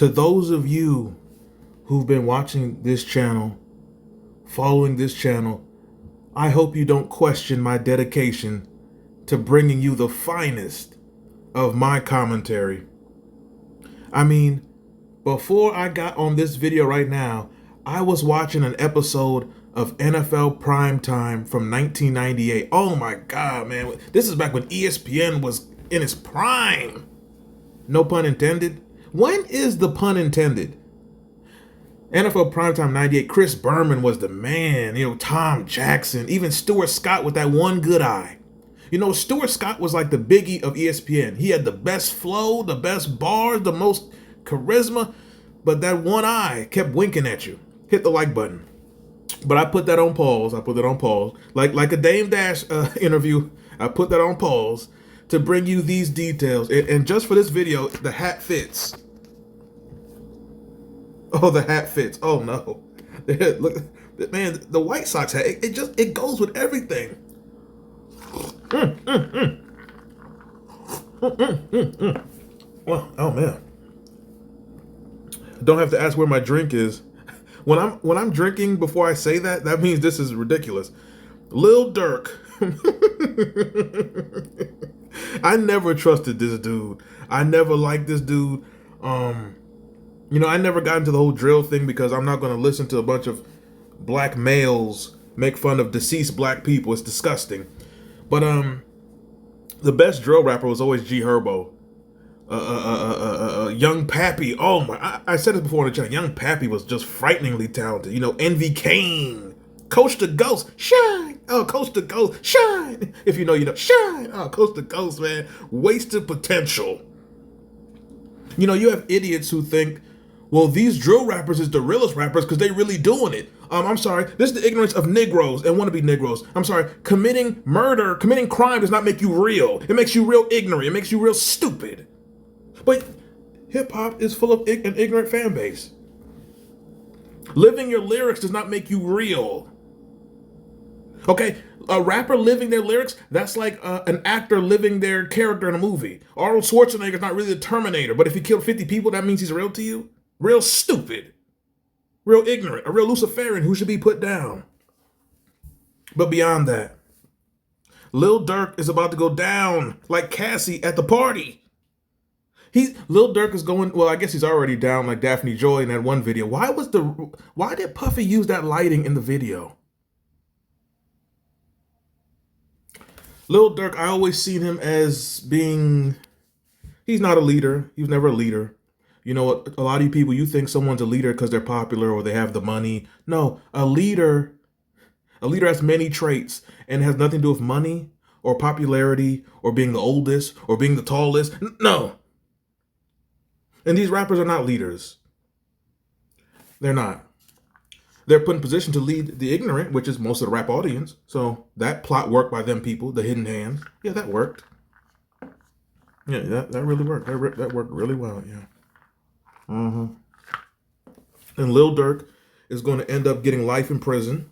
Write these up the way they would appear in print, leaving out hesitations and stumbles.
To those of you who've been watching this channel, following this channel, I hope you don't question my dedication to bringing you the finest of my commentary. I mean, before I got on this video right now, I was watching an episode of NFL Primetime from 1998. Oh my God, man. This is back when ESPN was in its prime. No pun intended. When is the pun intended? NFL Primetime 98, Chris Berman was the man. Tom Jackson, even Stuart Scott with that one good eye. Stuart Scott was like the Biggie of ESPN. He had the best flow, the best bars, the most charisma, but that one eye kept winking at you. Hit the like button. But I put that on pause. Like a Dame Dash interview, I put that on pause to bring you these details. And just for this video, the hat fits. Oh, the hat fits. Oh no. Look, man, the White Sox hat, it goes with everything. Well, oh man. Don't have to ask where my drink is. When I'm drinking before I say that, that means this is ridiculous. Lil Durk. I never trusted this dude. I never liked this dude. I never got into the whole drill thing because I'm not going to listen to a bunch of black males make fun of deceased black people. It's disgusting. But the best drill rapper was always G Herbo. Young Pappy. Oh my! I said it before in the channel. Young Pappy was just frighteningly talented. Envy Kane, Coast to Ghost, shine. Oh, Coast to Ghost, shine. If you know, shine. Oh, Coast to Ghost, man, wasted potential. You have idiots who think, well, these drill rappers is the realest rappers because they really doing it. I'm sorry. This is the ignorance of Negroes and wannabe Negroes. I'm sorry. Committing murder, committing crime does not make you real. It makes you real ignorant. It makes you real stupid. But hip-hop is full of an ignorant fan base. Living your lyrics does not make you real. Okay, a rapper living their lyrics, that's like an actor living their character in a movie. Arnold Schwarzenegger's not really the Terminator, but if he killed 50 people, that means he's real to you? Real stupid. Real ignorant. A real Luciferian who should be put down. But beyond that, Lil Durk is about to go down like Cassie at the party. Lil Durk is going, well, I guess he's already down like Daphne Joy in that one video. Why did Puffy use that lighting in the video? Lil Durk, I always seen him as being, he's not a leader. He was never a leader. A lot of you people, you think someone's a leader because they're popular or they have the money. No, a leader has many traits and it has nothing to do with money or popularity or being the oldest or being the tallest. No. And these rappers are not leaders. They're not. They're put in position to lead the ignorant, which is most of the rap audience. So that plot worked by them people, the hidden hand. Yeah, that worked. Yeah, that really worked. That worked really well, yeah. And Lil Durk is going to end up getting life in prison.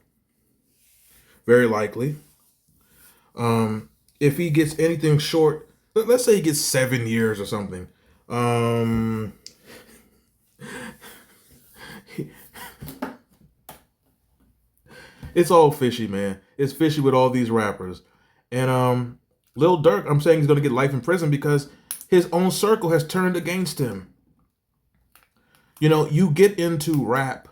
Very likely. If he gets anything short, let's say he gets 7 years or something. It's all fishy, man. It's fishy with all these rappers. And Lil Durk, I'm saying he's going to get life in prison because his own circle has turned against him. You get into rap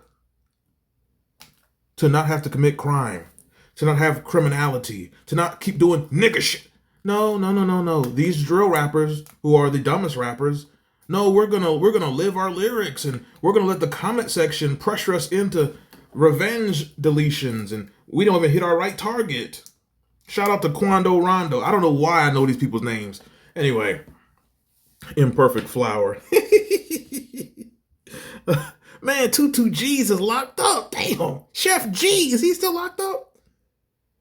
to not have to commit crime, to not have criminality, to not keep doing nigga shit. No. These drill rappers who are the dumbest rappers, no, we're gonna live our lyrics and we're gonna let the comment section pressure us into revenge deletions and we don't even hit our right target. Shout out to Quando Rondo. I don't know why I know these people's names. Anyway, Imperfect Flower. Man, 22 G's is locked up. Damn. Chef G, is he still locked up?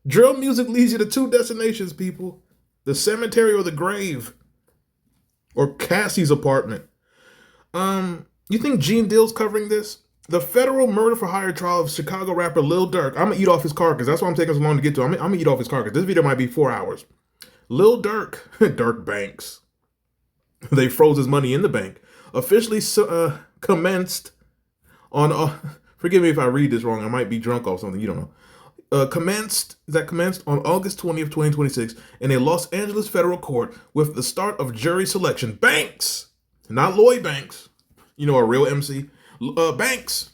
Drill music leads you to two destinations, people. The cemetery or the grave. Or Cassie's apartment. You think Gene Deal's covering this? The federal murder for hire trial of Chicago rapper Lil Durk. I'm going to eat off his carcass. That's why I'm taking so long to get to. I'm going to eat off his carcass. This video might be 4 hours. Lil Durk, Dirk Banks. They froze his money in the bank. Officially commenced on, forgive me if I read this wrong, I might be drunk off something, you don't know. Commenced on August 20th, 2026 in a Los Angeles federal court with the start of jury selection. Banks, not Lloyd Banks, you know, a real MC. Banks,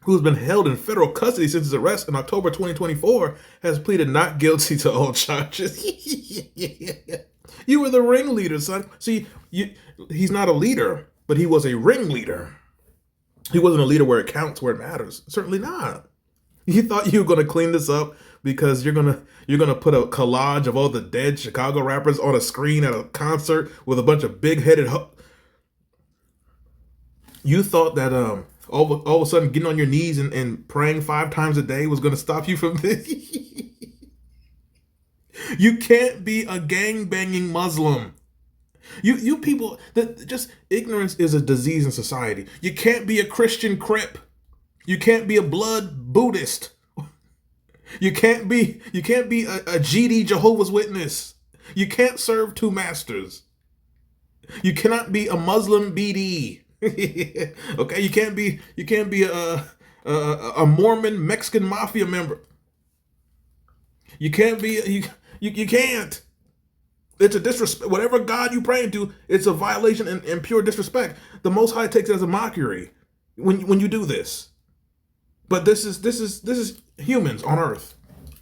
who's been held in federal custody since his arrest in October 2024, has pleaded not guilty to all charges. You were the ringleader, son. See, he's not a leader, but he was a ringleader. He wasn't a leader where it counts, where it matters. Certainly not. You thought you were going to clean this up because you're gonna put a collage of all the dead Chicago rappers on a screen at a concert with a bunch of big-headed. You thought that all of a sudden getting on your knees and praying 5 times a day was going to stop you from this. You can't be a gang-banging Muslim. You people, just ignorance is a disease in society. You can't be a Christian Crip. You can't be a blood Buddhist. You can't be a GD Jehovah's Witness. You can't serve 2 masters. You cannot be a Muslim BD. Okay, you can't be a Mormon Mexican mafia member. You can't be you can't. It's a disrespect. Whatever God you praying to, it's a violation and pure disrespect. The Most High takes it as a mockery when you do this. But this is humans on Earth.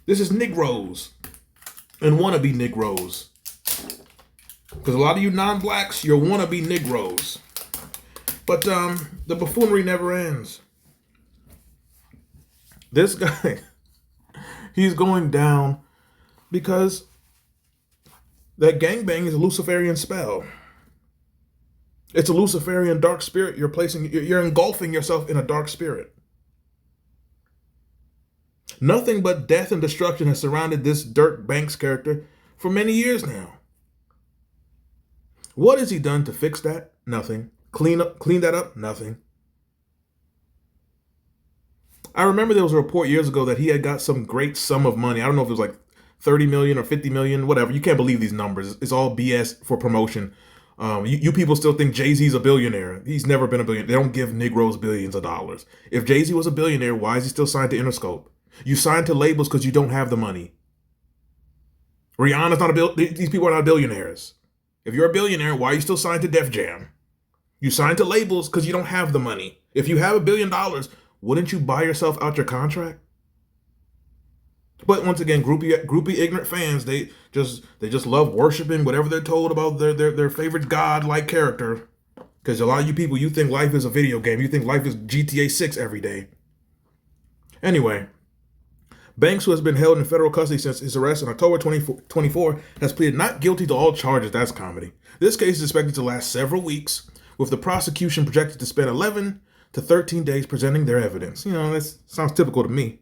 This is Negroes and wannabe Negroes. Because a lot of you non-blacks, you're wannabe Negroes. But the buffoonery never ends. This guy, he's going down because that gangbang is a Luciferian spell. It's a Luciferian dark spirit. You're engulfing yourself in a dark spirit. Nothing but death and destruction has surrounded this Durk Banks character for many years now. What has he done to fix that? Nothing. Clean that up? Nothing. I remember there was a report years ago that he had got some great sum of money. I don't know if it was like 30 million or 50 million, whatever. You can't believe these numbers. It's all BS for promotion. You people still think Jay-Z's a billionaire. He's never been a billionaire. They don't give Negroes billions of dollars. If Jay-Z was a billionaire, why is he still signed to Interscope? You sign to labels because you don't have the money. Rihanna's not these people are not billionaires. If you're a billionaire, why are you still signed to Def Jam? You sign to labels because you don't have the money. If you have $1 billion, wouldn't you buy yourself out your contract? But once again, groupie ignorant fans, they just love worshiping whatever they're told about their favorite god-like character. Because a lot of you people, you think life is a video game. You think life is GTA 6 every day. Anyway, Banks, who has been held in federal custody since his arrest in October 2024, has pleaded not guilty to all charges. That's comedy. This case is expected to last several weeks, with the prosecution projected to spend 11 to 13 days presenting their evidence. You know, that sounds typical to me.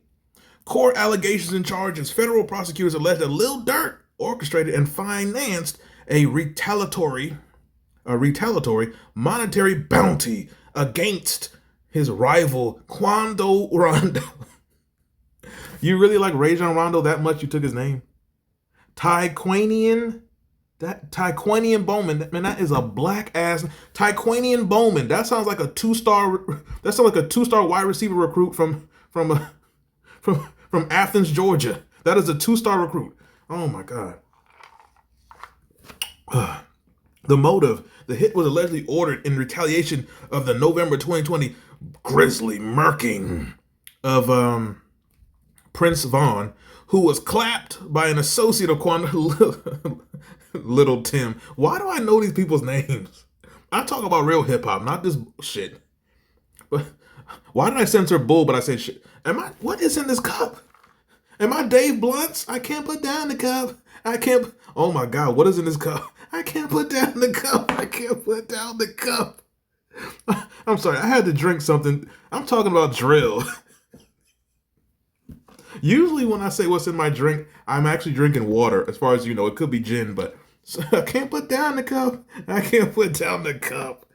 Core allegations and charges. Federal prosecutors allege that Lil Durk orchestrated and financed a retaliatory monetary bounty against his rival Quando Rondo. You really like Rajon Rondo that much you took his name? Taekwonian Bowman, man, that is a black ass Taekwonian Bowman. That sounds like a 2-star wide receiver recruit from Athens, Georgia. That is a 2-star recruit. Oh my God. The motive, the hit was allegedly ordered in retaliation of the November 2020 grisly murking of Prince Vaughn, who was clapped by an associate of Little Tim. Why do I know these people's names? I talk about real hip hop, not this shit. But why did I censor bull, but I said shit? What is in this cup? Am I Dave Blunts? I can't put down the cup. Oh my God, what is in this cup? I can't put down the cup. I can't put down the cup. I'm sorry, I had to drink something. I'm talking about drill. Usually when I say what's in my drink, I'm actually drinking water. As far as you know, it could be gin, but I can't put down the cup. I can't put down the cup.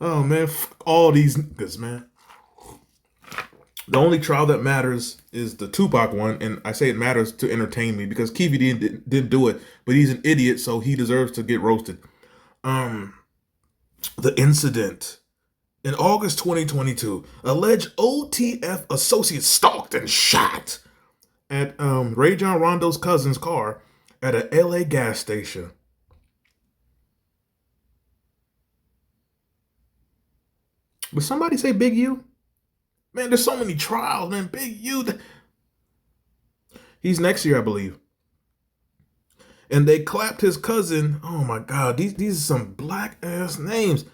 Oh man, fuck all these niggas, man. The only trial that matters is the Tupac one, and I say it matters to entertain me because Keefe didn't do it, but he's an idiot, so he deserves to get roasted. The incident. In August 2022, alleged OTF associates stalked and shot at Ray John Rondo's cousin's car at a LA gas station. Would somebody say Big U? Man, there's so many trials, man. Big U. He's next year, I believe. And they clapped his cousin. Oh my God, these are some black ass names.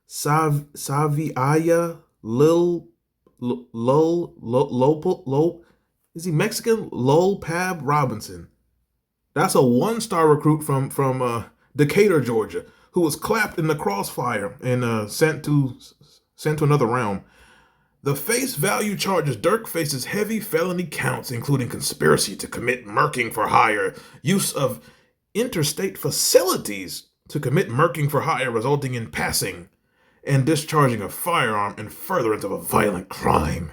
Saviaya Lil Lopel. Is he Mexican? Lol Pab Robinson. That's a one-star recruit from Decatur, Georgia, who was clapped in the crossfire and sent to another realm. The face value charges: Durk faces heavy felony counts, including conspiracy to commit murking for hire, use of interstate facilities to commit murking for hire, resulting in passing and discharging a firearm in furtherance of a violent crime.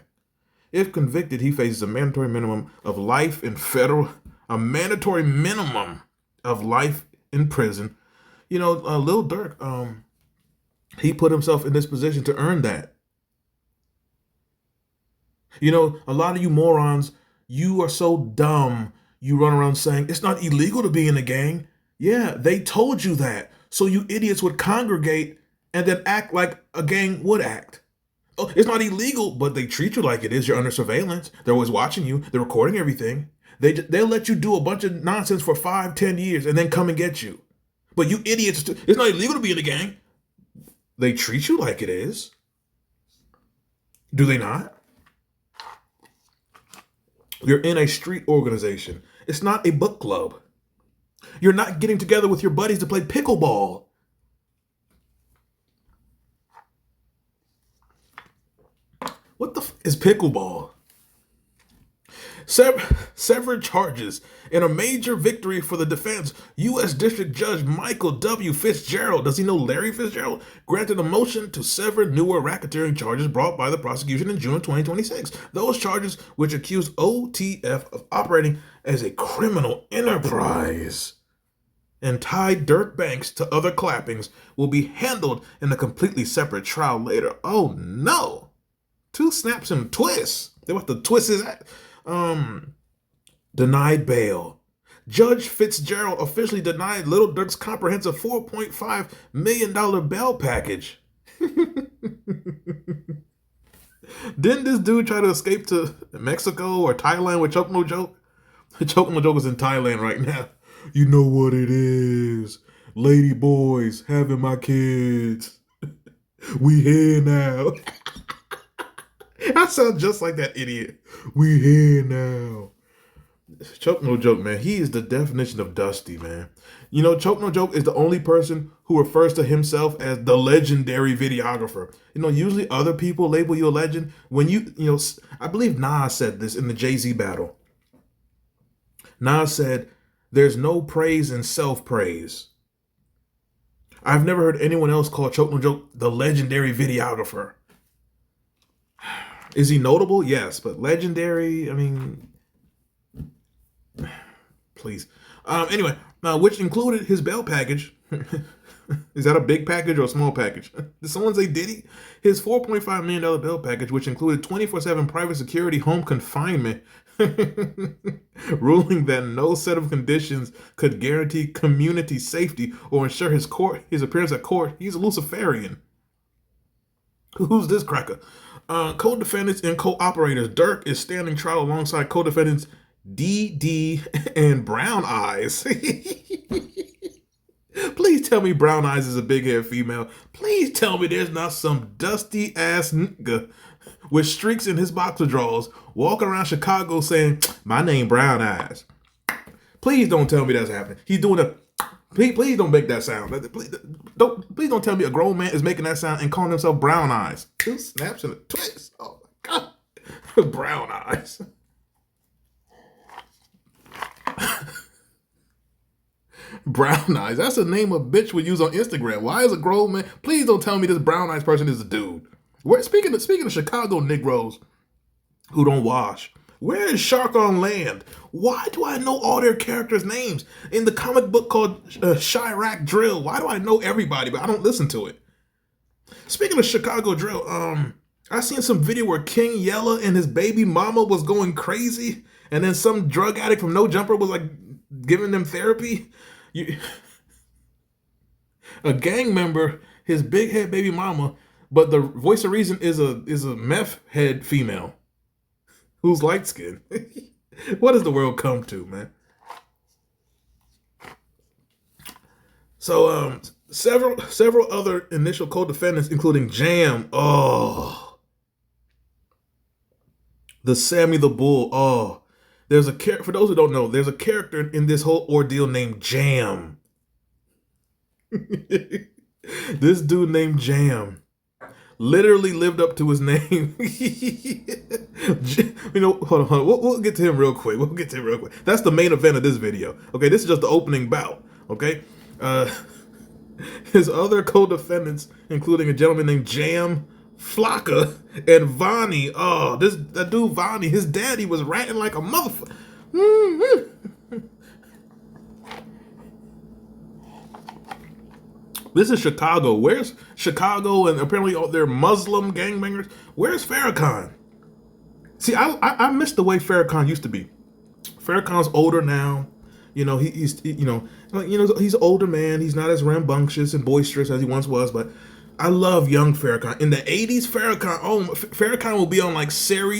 If convicted, he faces a mandatory minimum of life in prison. You know, Lil Durk, he put himself in this position to earn that. You know, a lot of you morons, you are so dumb, you run around saying it's not illegal to be in a gang. Yeah, they told you that, so you idiots would congregate and then act like a gang would act. Oh, it's not illegal, but they treat you like it is. You're under surveillance. They're always watching you. They're recording everything. They'll let you do a bunch of nonsense for 5-10 years and then come and get you. But you idiots, it's not illegal to be in a gang. They treat you like it is. Do they not? You're in a street organization. It's not a book club. You're not getting together with your buddies to play pickleball. What the is pickleball? Severed charges in a major victory for the defense. U.S. District Judge Michael W. Fitzgerald, does he know Larry Fitzgerald, granted a motion to sever newer racketeering charges brought by the prosecution in June of 2026. Those charges, which accused OTF of operating as a criminal enterprise and tied Durk Banks to other clappings, will be handled in a completely separate trial later. Oh no! 2 snaps and twists. They want to twist his ass. Denied bail. Judge Fitzgerald officially denied Lil Durk's comprehensive $4.5 million bail package. Didn't this dude try to escape to Mexico or Thailand with Choke No Joke? Choke No Joke is in Thailand right now. You know what it is. Lady boys having my kids. We here now. I sound just like that idiot. We here now. Choke No Joke, man. He is the definition of dusty, man. You know, Choke No Joke is the only person who refers to himself as the legendary videographer. You know, usually other people label you a legend. When you know, I believe Nas said this in the Jay-Z battle. Nas said, there's no praise in self-praise. I've never heard anyone else call Choke No Joke the legendary videographer. Is he notable? Yes, but legendary, I mean, please. Anyway, which included his bail package. Is that a big package or a small package? Did someone say Diddy? His $4.5 million bail package, which included 24/7 private security home confinement, ruling that no set of conditions could guarantee community safety or ensure his appearance at court. He's a Luciferian. Who's this cracker? Co-defendants and co-operators. Durk is standing trial alongside co-defendants DD and Brown Eyes. Please tell me Brown Eyes is a big-haired female. Please tell me there's not some dusty-ass nigga with streaks in his boxer drawers walking around Chicago saying, my name Brown Eyes. Please don't tell me that's happening. He's doing a... Please don't make that sound. Please don't tell me a grown man is making that sound and calling himself Brown Eyes. 2 snaps and a twist. Oh my God. Brown Eyes. Brown Eyes. That's the name a bitch would use on Instagram. Why is a grown man? Please don't tell me this Brown Eyes person is a dude. Speaking of Chicago Negroes who don't wash, where is Shark on Land? Why do I know all their characters' names? In the comic book called Chirac Drill, why do I know everybody, but I don't listen to it? Speaking of Chicago drill, I seen some video where King Yella and his baby mama was going crazy, and then some drug addict from No Jumper was like giving them therapy. You, a gang member, his big head baby mama, but the voice of reason is a meth head female who's light skinned. What does the world come to, man? So several other initial co-defendants, including Jam. Oh, the Sammy the Bull. Oh, there's a character. For those who don't know, there's a character in this whole ordeal named Jam. This dude named Jam literally lived up to his name. Hold on. We'll get to him real quick. That's the main event of this video. Okay, this is just the opening bout. Okay, his other co-defendants, including a gentleman named Jam, Flocka, and Vonnie. Oh, that dude Vonnie, his daddy was ratting like a motherfucker. This is Chicago. Where's Chicago? And apparently they're Muslim gangbangers. Where's Farrakhan? See, I miss the way Farrakhan used to be. Farrakhan's older now. He's an older man. He's not as rambunctious and boisterous as he once was. But I love young Farrakhan. In the '80s, Farrakhan will be on like Sarah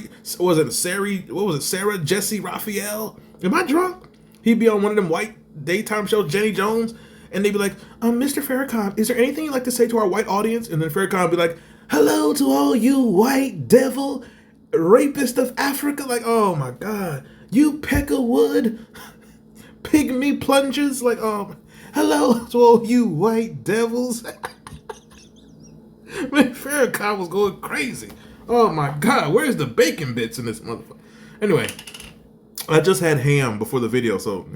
Jesse Raphael? Am I drunk? He'd be on one of them white daytime shows, Jenny Jones. And they'd be like, Mr. Farrakhan, is there anything you'd like to say to our white audience? And then Farrakhan would be like, hello to all you white devil, rapist of Africa. Like, oh my God, you peckerwood, pygmy plungers. Like, hello to all you white devils. Man, Farrakhan was going crazy. Oh my God, where's the bacon bits in this motherfucker? Anyway, I just had ham before the video, so,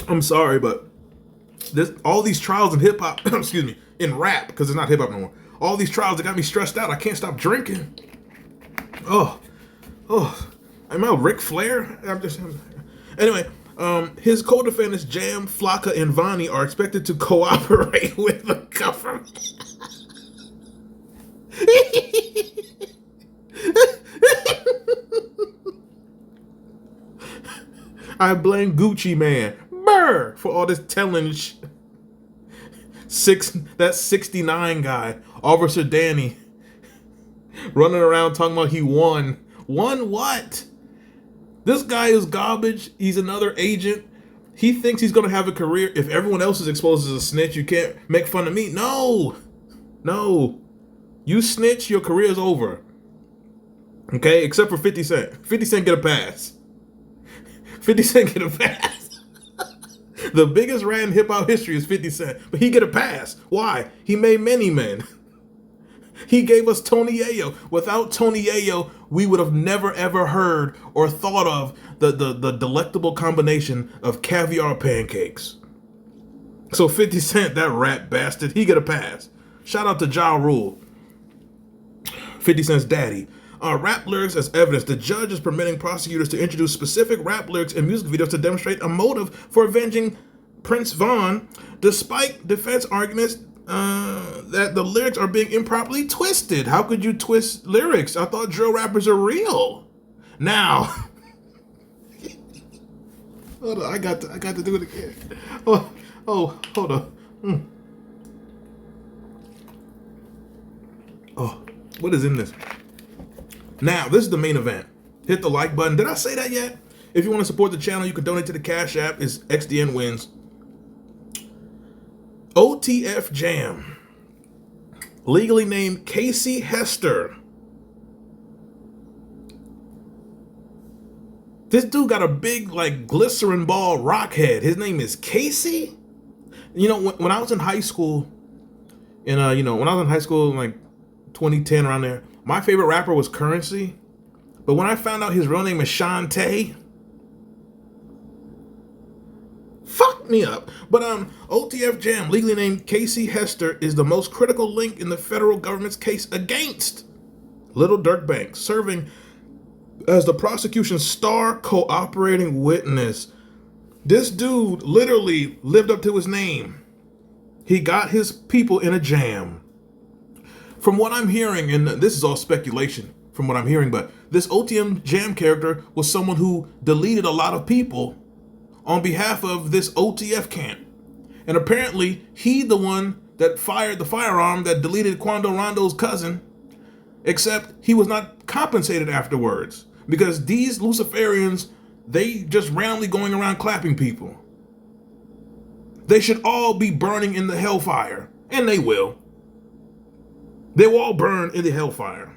I'm sorry, but all these trials in hip hop, excuse me, in rap, because it's not hip hop no more. All these trials that got me stressed out. I can't stop drinking. Oh, am I Ric Flair? Anyway, his co-defendants Jam, Flocka, and Vonnie are expected to cooperate with the government. I blame Gucci Man for all this telling that 69 guy, Officer Danny, running around talking about he won. Won what? This guy is garbage. He's another agent. He thinks he's gonna have a career. If everyone else is exposed as a snitch, you can't make fun of me. No. You snitch, your career is over. Okay, except for 50 Cent. 50 Cent get a pass. 50 Cent get a pass. The biggest rat in hip-hop history is 50 Cent, but he get a pass. Why? He made many men. He gave us Tony Yayo. Without Tony Yayo, we would have never ever heard or thought of the delectable combination of caviar pancakes. So 50 Cent, that rat bastard, he get a pass. Shout out to Ja Rule, 50 Cent's daddy. Rap lyrics as evidence. The judge is permitting prosecutors to introduce specific rap lyrics in music videos to demonstrate a motive for avenging Prince Vaughn, despite defense arguments that the lyrics are being improperly twisted. How could you twist lyrics? I thought drill rappers are real. Now, hold on, I got to do it again. Oh, hold on. Oh, what is in this? Now, this is the main event. Hit the like button. Did I say that yet? If you want to support the channel, you can donate to the Cash App. It's XDN Wins. OTF Jam, legally named Casey Hester. This dude got a big, like, glycerin ball rock head. His name is Casey? When I was in high school, when I was in high school, like 2010, around there, my favorite rapper was Currency. But when I found out his real name is Shantae, fucked me up. But OTF Jam, legally named Casey Hester, is the most critical link in the federal government's case against Lil Durk Banks, serving as the prosecution's star cooperating witness. This dude literally lived up to his name. He got his people in a jam. From what I'm hearing, and this is all speculation from what I'm hearing, but this OTM Jam character was someone who deleted a lot of people on behalf of this OTF camp. And apparently, he the one that fired the firearm that deleted Quando Rondo's cousin, except he was not compensated afterwards. Because these Luciferians, they just randomly going around clapping people. They should all be burning in the hellfire. And they will. They will all burn in the hellfire.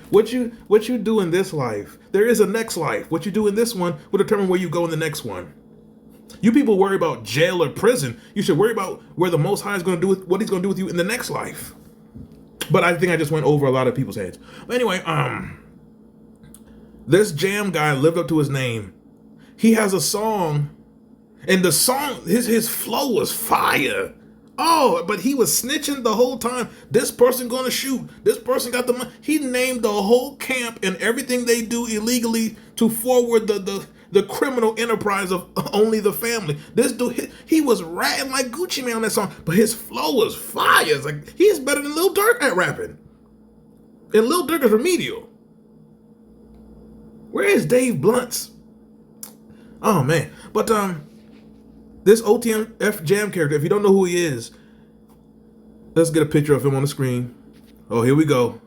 What you do in this life, there is a next life. What you do in this one will determine where you go in the next one. You people worry about jail or prison. You should worry about where the Most High is going to do with what He's going to do with you in the next life. But I think I just went over a lot of people's heads. But anyway, this Jam guy lived up to his name. He has a song, and the song, his flow was fire. Oh, but he was snitching the whole time. This person gonna shoot. This person got the money. He named the whole camp and everything they do illegally to forward the criminal enterprise of only the family. This dude, he was ratting like Gucci Mane on that song, but his flow was fire. It's like, he's better than Lil Durk at rapping. And Lil Durk is remedial. Where is Dave Blunt's? Oh man, but this OTF Jam character, if you don't know who he is, let's get a picture of him on the screen. Oh, here we go.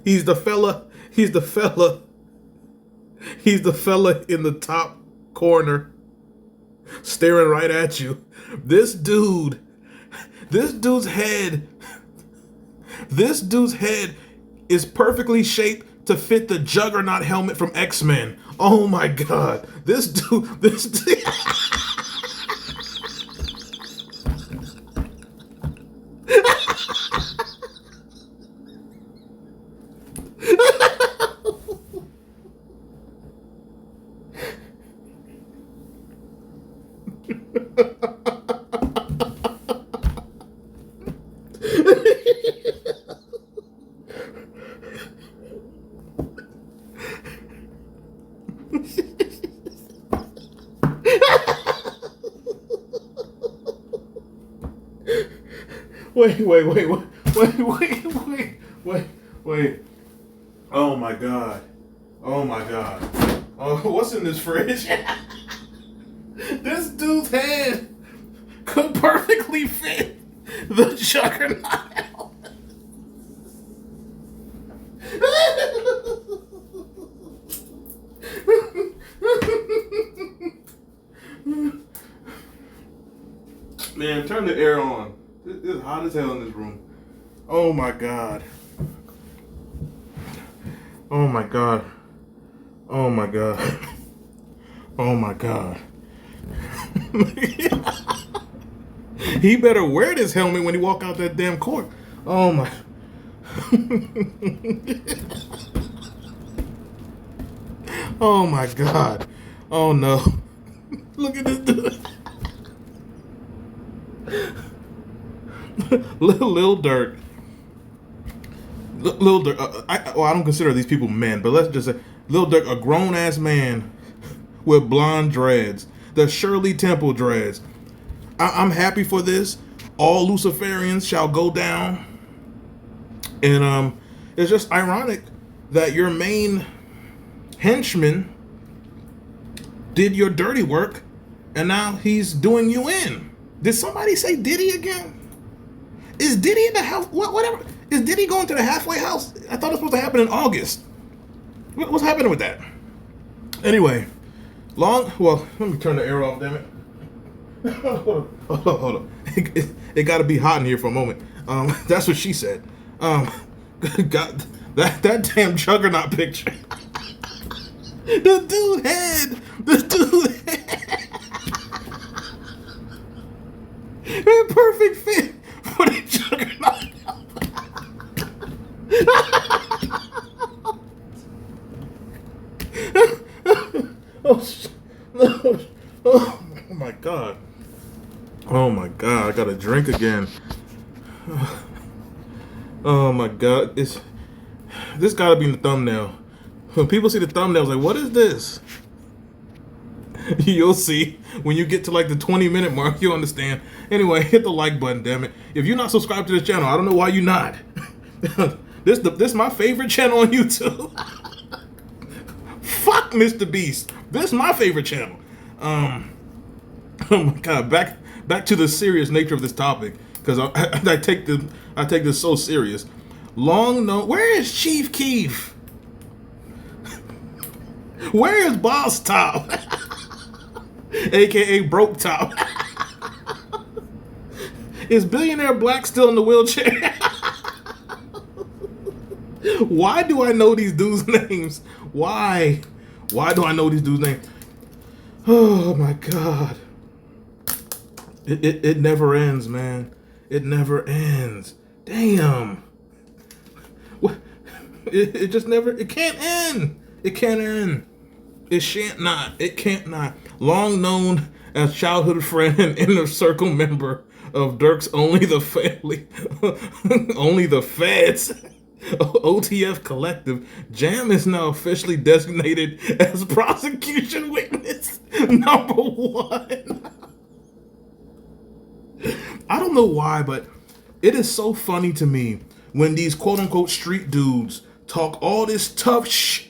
He's the fella in the top corner, staring right at you. This dude's head is perfectly shaped to fit the Juggernaut helmet from X-Men. Oh my God. This dude. Wait. Oh my God. Oh, what's in this fridge? This dude's head could perfectly fit the Juggernaut helmet. Man, turn the air on. It's hot as hell in this room. Oh my God. Oh my God. Oh my God. Oh my God. He better wear this helmet when he walk out that damn court. Oh my. Oh my God. Oh no. Look at this dude. Lil Durk. Lil Durk. I don't consider these people men, but let's just say Lil Durk, a grown ass man with blonde dreads, the Shirley Temple dreads. I'm happy for this. All Luciferians shall go down. And it's just ironic that your main henchman did your dirty work, and now he's doing you in. Did somebody say Diddy again? Is Diddy in the house? Whatever. Is Diddy going to the halfway house? I thought it was supposed to happen in August. What's happening with that? Anyway, well, let me turn the air off, damn it. Hold on. It got to be hot in here for a moment. That's what she said. Got that damn Juggernaut picture. The dude head. Perfect fit for the Juggernaut. Oh my God. Oh my God, I gotta drink again. Oh my God, this gotta be in the thumbnail. When people see the thumbnails, like, what is this? You'll see when you get to like the 20-minute mark, you'll understand. Anyway, hit the like button, damn it. If you're not subscribed to this channel, I don't know why you're not. This is my favorite channel on YouTube. Fuck Mr. Beast. This is my favorite channel. Oh my god, back to the serious nature of this topic, because I take this so serious. Long known, where is Chief Keef? Where is Boss Top? AKA Broke Top. Is Billionaire Black still in the wheelchair? Why do I know these dudes' names? Why do I know these dudes' names? Oh my god. It never ends, man. It never ends. Damn. What? It just never, it can't end. It can't end. It shan't not. It can't not. Long known as childhood friend and inner circle member of Durk's Only the Family, Only the Feds, OTF collective, Jam is now officially designated as prosecution witness number 1. I don't know why, but it is so funny to me when these quote-unquote street dudes talk all this tough shit.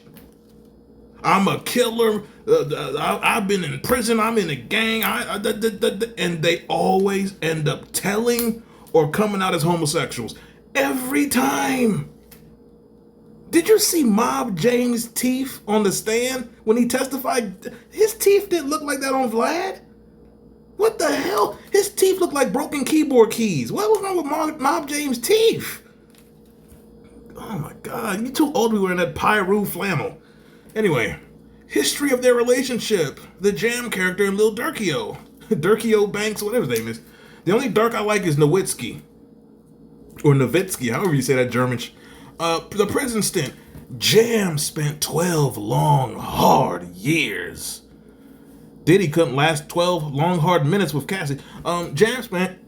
I'm a killer. I've been in prison. I'm in a gang. And they always end up telling or coming out as homosexuals every time. Did you see Mob James' teeth on the stand when he testified? His teeth didn't look like that on Vlad. What the hell? His teeth look like broken keyboard keys. What was wrong with Mob James' teeth? Oh my God, you too old to be wearing that Pyru flannel. Anyway, history of their relationship. The Jam character and Lil Durkio. Durkio Banks, whatever his name is. The only Durk I like is Nowitzki. Or Nowitzki, however you say that German. The prison stint. Jam spent 12 long, hard years. Diddy couldn't last 12 long, hard minutes with Cassie. Jam spent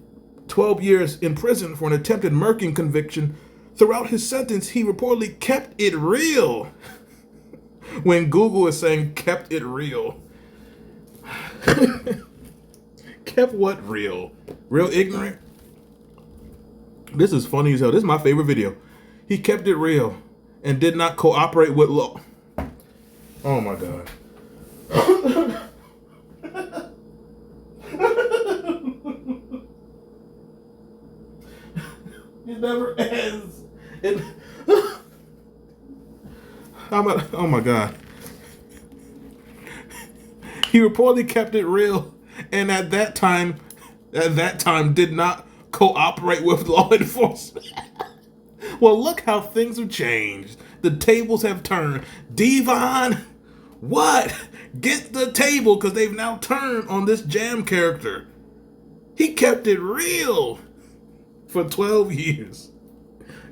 12 years in prison for an attempted murking conviction. Throughout his sentence, he reportedly kept it real. When Google is saying kept it real. Kept what real? Real ignorant? This is funny as hell. This is my favorite video. He kept it real and did not cooperate with law. Oh my God. It never ends. Oh my God. He reportedly kept it real and at that time did not cooperate with law enforcement. Well, look how things have changed. The tables have turned. Devon, what? Get the table, because they've now turned on this Jam character. He kept it real for 12 years.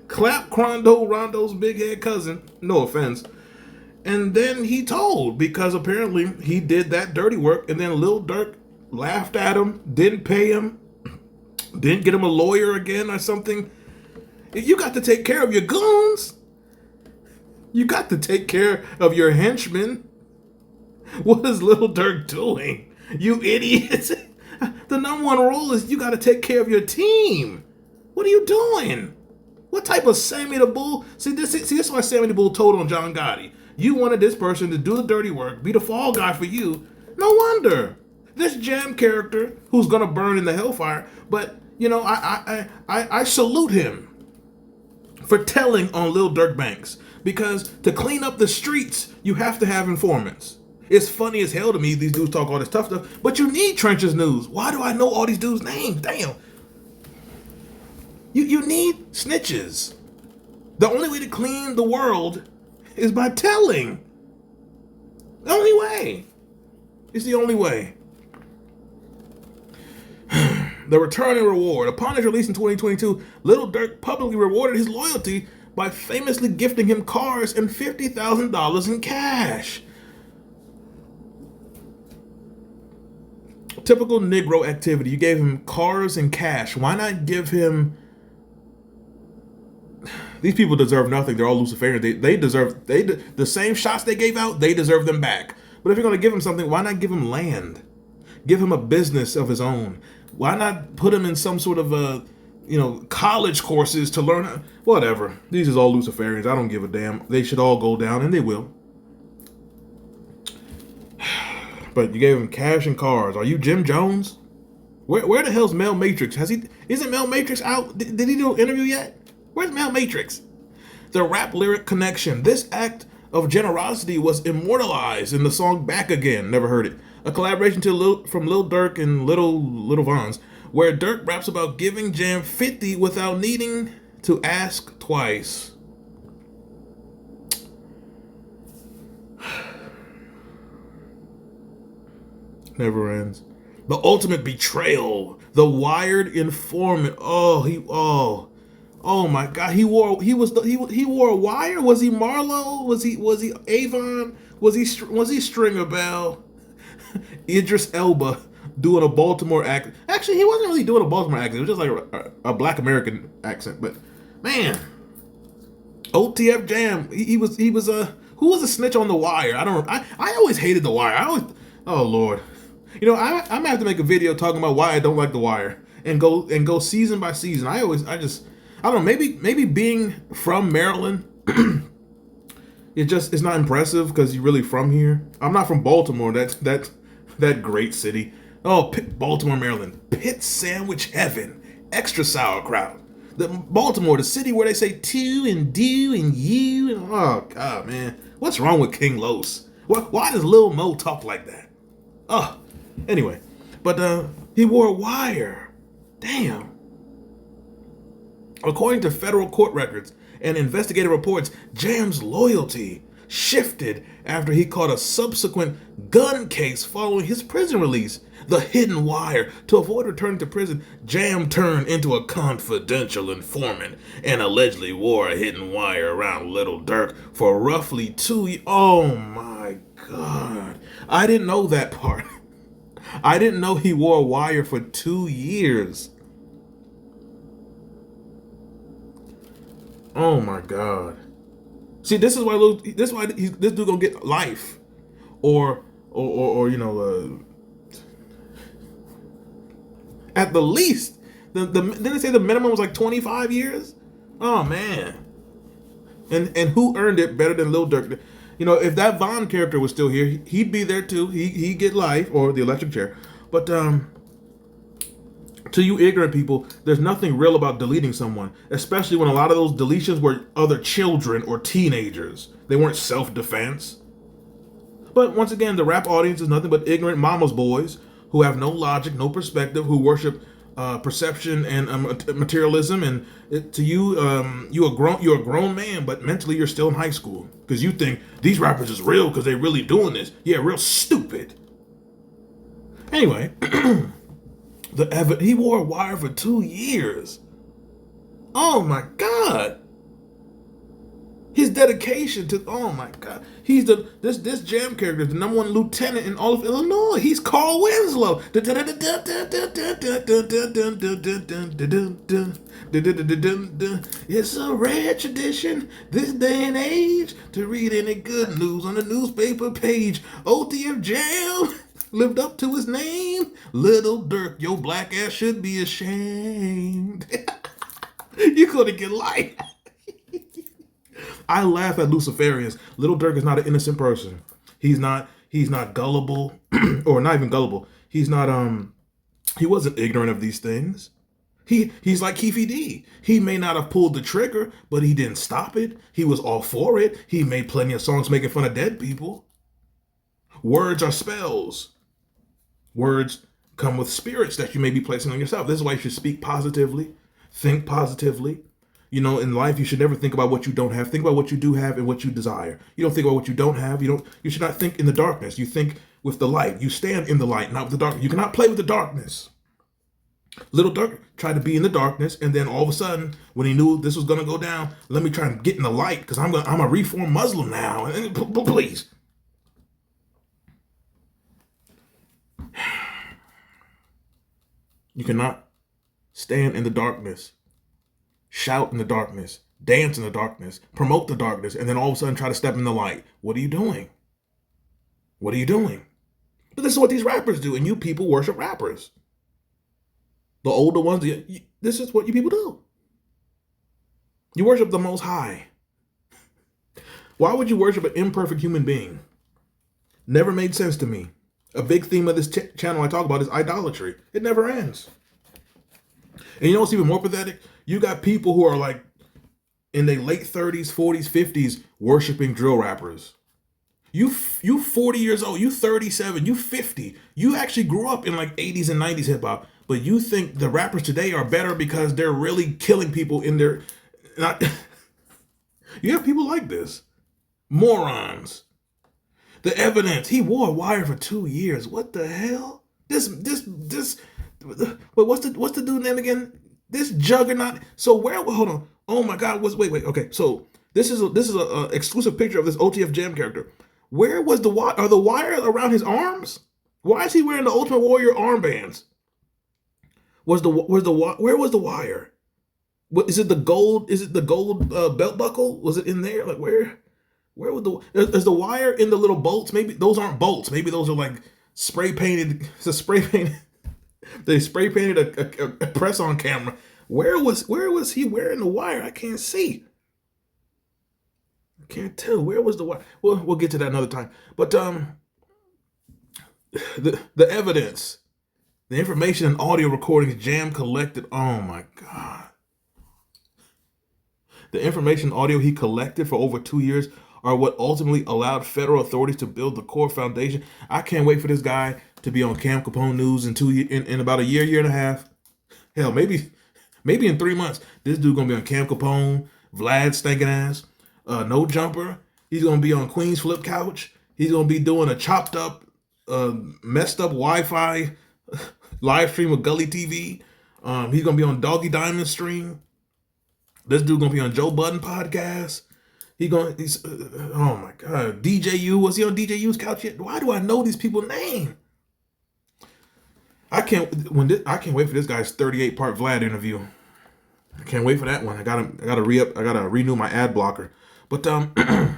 Clap Rondo's big head cousin, no offense. And then he told, because apparently he did that dirty work, and then Lil Durk laughed at him, didn't pay him, didn't get him a lawyer again or something. You got to take care of your goons. You got to take care of your henchmen. What is Lil Durk doing? You idiot. The number one rule is you got to take care of your team. What are you doing? What type of Sammy the Bull? See, this is why Sammy the Bull told on John Gotti. You wanted this person to do the dirty work, be the fall guy for you. No wonder. This Jam character who's gonna burn in the hellfire, but you know, I salute him for telling on Lil Durk Banks, because to clean up the streets, you have to have informants. It's funny as hell to me these dudes talk all this tough stuff, but you need trenches news. Why do I know all these dudes' names? Damn. You need snitches. The only way to clean the world is by telling. The only way. It's the only way. The return and reward. Upon his release in 2022, Lil Durk publicly rewarded his loyalty by famously gifting him cars and $50,000 in cash. Typical Negro activity. You gave him cars and cash. Why not give him... These people deserve nothing. They're all Luciferians. They deserve the same shots they gave out. They deserve them back. But if you're going to give him something, why not give him land? Give him a business of his own. Why not put him in some sort of college courses to learn? Whatever. These is all Luciferians. I don't give a damn. They should all go down, and they will. But you gave him cash and cars. Are you Jim Jones? Where the hell's Mel Matrix? Isn't Mel Matrix out? Did he do an interview yet? Where's Mel Matrix? The rap lyric connection. This act of generosity was immortalized in the song Back Again. Never heard it. A collaboration from Lil Durk and Little Vons, where Durk raps about giving Jam 50 without needing to ask twice. Never ends. The ultimate betrayal. The wired informant. Oh my God. He wore a wire. Was he Marlo? Was he Avon? Was he Stringer Bell? Idris Elba doing a Baltimore accent. Actually, he wasn't really doing a Baltimore accent. It was just like a Black American accent. But man, OTF Jam. He was who was a snitch on The Wire? I always hated The Wire. Oh Lord. I'm gonna have to make a video talking about why I don't like The Wire and go season by season. I don't know. Maybe being from Maryland, it's not impressive because you're really from here. I'm not from Baltimore. That great city. Oh, Baltimore, Maryland, pit sandwich heaven, extra sauerkraut. Baltimore, the city where they say to and do and you and oh God, man, what's wrong with King Los? Why does Lil Mo talk like that? Oh. Anyway, but he wore a wire. Damn. According to federal court records and investigative reports, Jam's loyalty shifted after he caught a subsequent gun case following his prison release. The hidden wire. To avoid returning to prison, Jam turned into a confidential informant and allegedly wore a hidden wire around Lil Durk for roughly 2 years. Oh my God. I didn't know that part. I didn't know he wore a wire for 2 years. Oh my God. See, this is why this dude gonna get life, or at the least. Didn't they say the minimum was like 25 years? Oh man. And who earned it better than Lil Durk? If that Von character was still here, he'd be there too. He'd get life or the electric chair. But to you ignorant people, there's nothing real about deleting someone, especially when a lot of those deletions were other children or teenagers. They weren't self-defense. But once again, the rap audience is nothing but ignorant mama's boys who have no logic, no perspective, who worship perception and materialism. And to you, you're a grown man, but mentally you're still in high school because you think these rappers is real because they really doing this. Yeah, real stupid. Anyway, he wore a wire for 2 years. Oh my God. His dedication to, oh my God, he's this Jam character, the #1 lieutenant in all of Illinois. He's Carl Winslow. It's a rare tradition this day and age to read any good news on the newspaper page. OTF Jam lived up to his name. Lil Durk, your black ass should be ashamed. You couldn't get life. I laugh at Luciferians. Lil Durk is not an innocent person. He's not gullible, or not even gullible. He wasn't ignorant of these things. He's like Keefy D. He may not have pulled the trigger, but he didn't stop it. He was all for it. He made plenty of songs making fun of dead people. Words are spells. Words come with spirits that you may be placing on yourself. This is why you should speak positively, think positively. In life, you should never think about what you don't have. Think about what you do have and what you desire. You don't think about what you don't have. You should not think in the darkness. You think with the light. You stand in the light, not with the darkness. You cannot play with the darkness. Lil Durk tried to be in the darkness, and then all of a sudden, when he knew this was going to go down, let me try and get in the light because I'm a reformed Muslim now. Please. You cannot stand in the darkness, shout in the darkness, dance in the darkness, promote the darkness, and then all of a sudden try to step in the light. What are you doing? What are you doing? But this is what these rappers do, and you people worship rappers. The older ones, this is what you people do. You worship the Most High. Why would you worship an imperfect human being? Never made sense to me. A big theme of this channel I talk about is idolatry. It never ends. And you know what's even more pathetic? You got people who are like in their late 30s, 40s, 50s worshiping drill rappers. You 40 years old, you 37, you 50. You actually grew up in like 80s and 90s hip hop, but you think the rappers today are better because they're really killing people in their not You have people like this. Morons. The evidence. He wore a wire for 2 years. What the hell? But what's the dude's name again? This juggernaut. So hold on. Oh my God. Wait. Okay. So this is a exclusive picture of this OTF Jam character. Where was the wire? Are the wires around his arms? Why is he wearing the Ultimate Warrior armbands? Where was the wire? What is it? The gold? Is it the gold belt buckle? Was it in there? Like where? Where was is the wire in the little bolts? Maybe those aren't bolts. Maybe those are like spray painted. It's a spray painted. They spray painted a press on camera. Where was he wearing the wire? I can't see. I can't tell. Where was the wire? We'll get to that another time. But the evidence, the information and audio recordings Jam collected. Oh my God. The information and audio he collected for over 2 years are what ultimately allowed federal authorities to build the core foundation. I can't wait for this guy to be on Cam Capone News in about a year and a half. Hell, maybe in 3 months. This dude gonna be on Cam Capone, Vlad stinking ass, No Jumper. He's gonna be on Queen's Flip Couch. He's gonna be doing a chopped up, messed up Wi-Fi live stream with Gully TV. He's gonna be on Doggy Diamond stream. This dude gonna be on Joe Budden podcast. He's oh my God, DJU. Was he on DJU's couch yet? Why do I know these people's name? I can't wait for this guy's 38-part Vlad interview. I can't wait for that one. I gotta renew my ad blocker. But the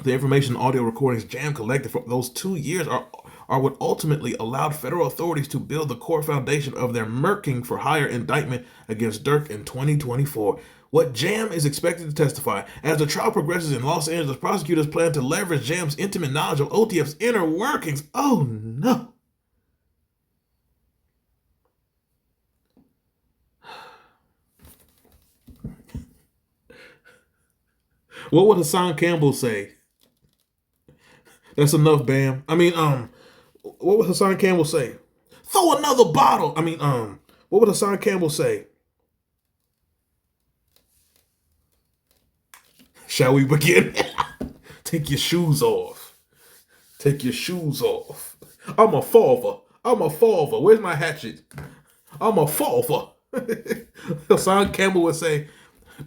information audio recordings Jam collected for those 2 years are what ultimately allowed federal authorities to build the core foundation of their murking for hire indictment against Durk in 2024. What Jam is expected to testify. As the trial progresses in Los Angeles, prosecutors plan to leverage Jam's intimate knowledge of OTF's inner workings. Oh no. What would Hassan Campbell say? That's enough, Bam. I mean, what would Hassan Campbell say? Throw another bottle. I mean, what would Hassan Campbell say? Shall we begin? Take your shoes off. Take your shoes off. I'm a father. Where's my hatchet? I'm a father. Hassan Campbell would say,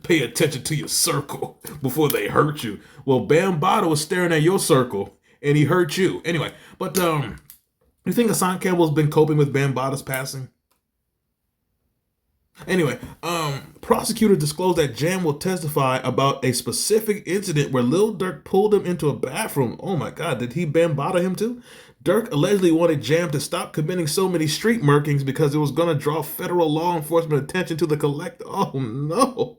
pay attention to your circle before they hurt you. Well, Bambaataa was staring at your circle and he hurt you. Anyway, but you think Hassan Campbell's been coping with Bambaataa's passing? Anyway, prosecutors disclosed that Jam will testify about a specific incident where Lil Durk pulled him into a bathroom. Oh my God, did he Bambaataa him too? Durk allegedly wanted Jam to stop committing so many street murkings because it was going to draw federal law enforcement attention to the collector. Oh no.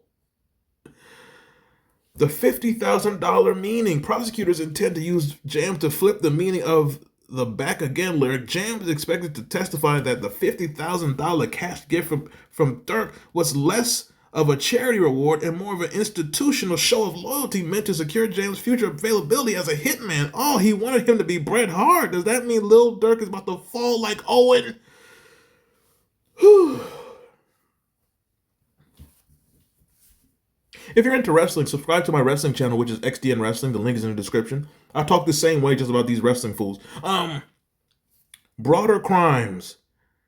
The $50,000 meaning. Prosecutors intend to use Jam to flip the meaning of the back again lyric. Jam is expected to testify that the $50,000 cash gift from Durk was less of a charity reward and more of an institutional show of loyalty meant to secure Jam's future availability as a hitman. Oh, he wanted him to be Bret Hart. Does that mean Lil Durk is about to fall like Owen? Whew. If you're into wrestling, subscribe to my wrestling channel, which is XDN Wrestling. The link is in the description. I talk the same way just about these wrestling fools. Broader crimes.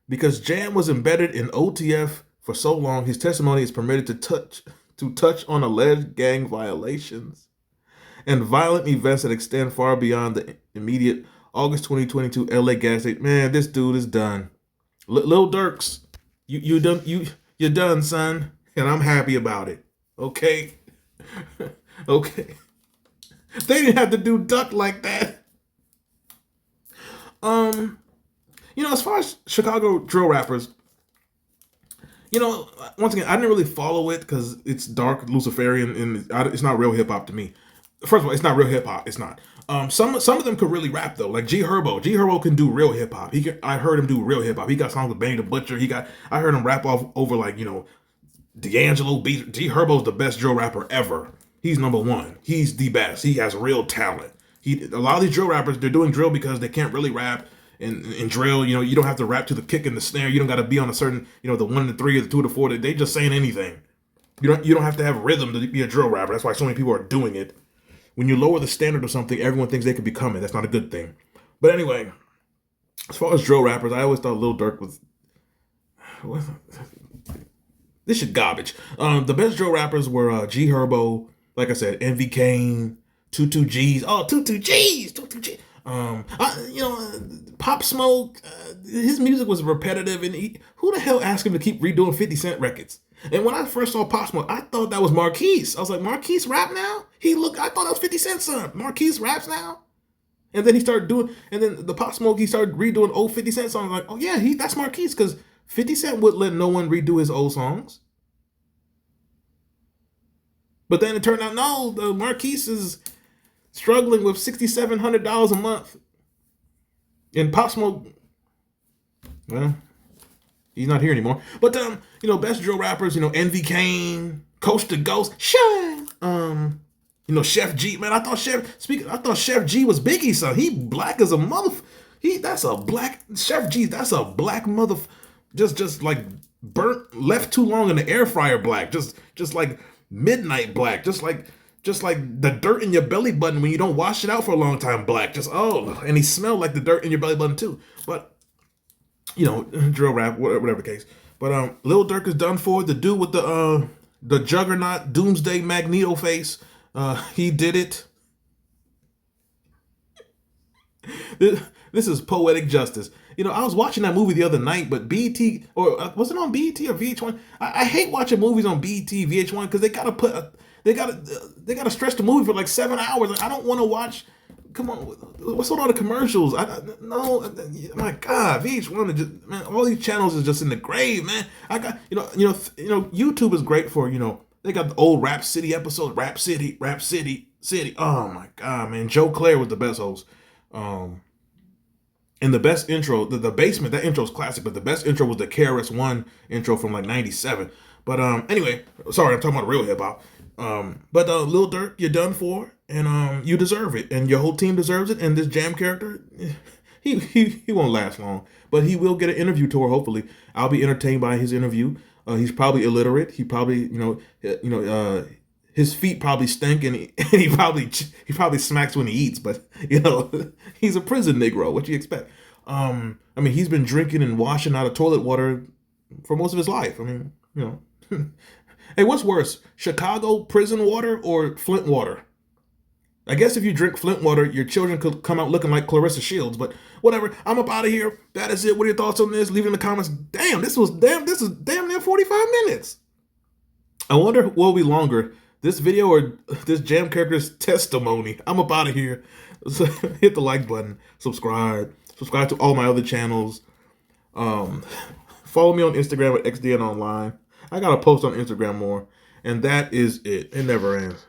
Because Jam was embedded in OTF for so long, his testimony is permitted to touch on alleged gang violations and violent events that extend far beyond the immediate August 2022 LA gas station. Man, this dude is done. Lil Durks, you're done, son, and I'm happy about it. Okay. Okay. They didn't have to do Duck like that. As far as Chicago drill rappers, once again, I didn't really follow it because it's dark, Luciferian, and it's not real hip hop to me. First of all, it's not real hip hop. It's not. Some of them could really rap though, like G Herbo. G Herbo can do real hip hop. I heard him do real hip hop. He got songs with Benny the Butcher. I heard him rap off over like D'Angelo beats. G Herbo's the best drill rapper ever. He's number one. He's the best. He has real talent. A lot of these drill rappers, they're doing drill because they can't really rap. And drill, you don't have to rap to the kick and the snare. You don't got to be on a certain, the 1 to 3 or the 2 to 4. They just saying anything. You don't have to have rhythm to be a drill rapper. That's why so many people are doing it. When you lower the standard of something, everyone thinks they could become it. That's not a good thing. But anyway, as far as drill rappers, I always thought Lil Durk was this shit garbage. The best drill rappers were G Herbo, like I said, Envy Kane, 22 G's. Oh, 22 G's, 22 G's. Pop Smoke, his music was repetitive, and who the hell asked him to keep redoing 50 Cent records? And when I first saw Pop Smoke, I thought that was Marquise. I was like, Marquise rap now? I thought that was 50 Cent's son. Marquise raps now? And then the Pop Smoke, he started redoing old 50 Cent songs. Like, oh yeah, that's Marquise, because 50 Cent wouldn't let no one redo his old songs. But then it turned out, no, the Marquise is struggling with $6,700 a month. And Pop Smoke, well, he's not here anymore. But best drill rappers, Envy Kane, Coach the Ghost, Shine. Chef G, man. I thought Chef G was Biggie's son. He black as a mother. Chef G. That's a black mother. Just like burnt, left too long in the air fryer black. Just like midnight black. Just like the dirt in your belly button when you don't wash it out for a long time black. And he smelled like the dirt in your belly button too. But drill rap, whatever the case. But Lil Durk is done for. The dude with the juggernaut doomsday Magneto face, he did it. This is poetic justice. I was watching that movie the other night, but BET, or was it on BET or VH1? I hate watching movies on BET, VH1, because they gotta stretch the movie for like 7 hours. Like, I don't want to watch. Come on, what's with all the commercials? No, my God, VH1, man, all these channels is just in the grave, man. I got, YouTube is great for, they got the old Rap City episodes, Rap City. Oh my God, man, Joe Claire was the best host. And the best intro, the basement, that intro is classic, but the best intro was the KRS-One intro from like 97. But anyway, sorry, I'm talking about real hip hop. But Lil Durk, you're done for, and you deserve it, and your whole team deserves it. And this Jam character, he won't last long, but he will get an interview tour. Hopefully, I'll be entertained by his interview. He's probably illiterate. He probably, his feet probably stink, and he probably smacks when he eats. But he's a prison Negro. What do you expect? He's been drinking and washing out of toilet water for most of his life. Hey, what's worse, Chicago prison water or Flint water? I guess if you drink Flint water, your children could come out looking like Clarissa Shields. But whatever, I'm up out of here. That is it. What are your thoughts on this? Leave it in the comments. This is damn near 45 minutes. I wonder what will be longer, this video or this Jam character's testimony. I'm up out of here. So hit the like button, subscribe to all my other channels. Follow me on Instagram at XDNOnline. I gotta post on Instagram more, and that is it. It never ends.